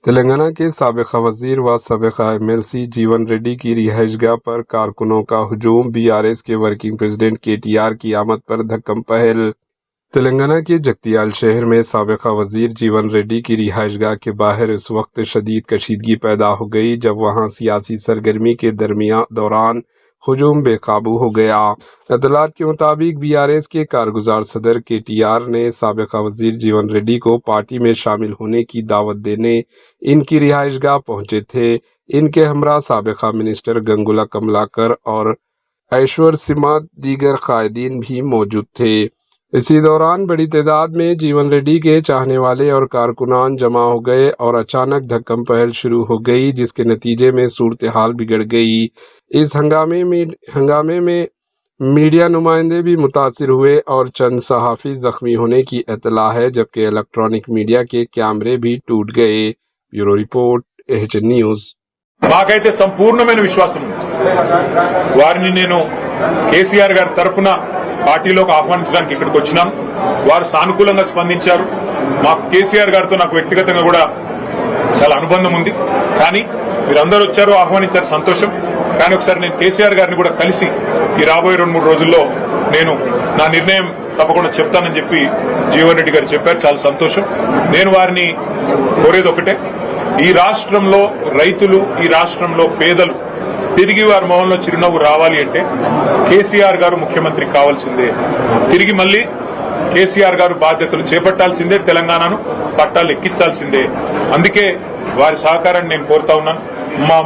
तेलंगाना के साबिक़ वज़ीर व साबिक़ MLC जीवन रेड्डी की रिहाइशगाह पर कारकुनों का हुजूम। BRS के वर्किंग प्रेसिडेंट KTR की आमद पर धक्कम पहल। तेलंगाना के जगतियाल शहर में साबिक़ वज़ीर जीवन रेड्डी की रिहाइशगाह के बाहर इस वक्त शदीद कशीदगी पैदा हो गई, जब वहां सियासी सरगर्मी के दौरान हुजूम बेकाबू हो गया। इत्तलात के मुताबिक BRS के कारगुजार सदर KTR ने साबिक़ वज़ीर जीवन रेड्डी को पार्टी में शामिल होने की दावत देने इनकी रिहाइशगाह पहुंचे थे। इनके हमरा साबिक़ मिनिस्टर गंगुला कमलाकर और ऐश्वर सिम्हा दीगर कायदीन भी मौजूद थे। इसी दौरान बड़ी तादाद में जीवन रेड्डी के चाहने वाले और कारकुनान जमा हो गए और अचानक धक्कम पहल शुरू हो गई, जिसके नतीजे में सूरत हाल बिगड़ गई। इस हंगामे में मीडिया नुमाइंदे भी मुतासिर हुए और चंद सहाफ़ी जख्मी होने की इत्तला है, जबकि इलेक्ट्रॉनिक मीडिया के कैमरे भी टूट गए। Bureau report, AHN news. మాకైతే సంపూర్ణమైన విశ్వాసం వారిని నేను కేసీఆర్ గారి తరఫున పార్టీలోకి ఆహ్వానించడానికి ఇక్కడికి వచ్చినాం. వారు సానుకూలంగా స్పందించారు. మాకు కేసీఆర్ గారితో నాకు వ్యక్తిగతంగా కూడా చాలా అనుబంధం ఉంది. కానీ మీరందరూ వచ్చారు, ఆహ్వానించారు, సంతోషం. కానీ ఒకసారి నేను కేసీఆర్ గారిని కూడా కలిసి ఈ రాబోయే 2-3 రోజుల్లో నేను నా నిర్ణయం తప్పకుండా చెప్తానని చెప్పి జీవన్ రెడ్డి గారు చెప్పారు. చాలా సంతోషం. నేను వారిని కోరేది ఒకటే, ఈ రాష్ట్రంలో రైతులు, ఈ రాష్ట్రంలో పేదలు తిరిగి వారి మొహంలో చిరునవ్వు రావాలి అంటే కేసీఆర్ గారు ముఖ్యమంత్రి కావాల్సిందే. తిరిగి మళ్లీ కేసీఆర్ గారు బాధ్యతలు చేపట్టాల్సిందే, తెలంగాణను పట్టాలు ఎక్కించాల్సిందే. అందుకే వారి సహకారాన్ని నేను కోరుతా ఉన్నాను. మా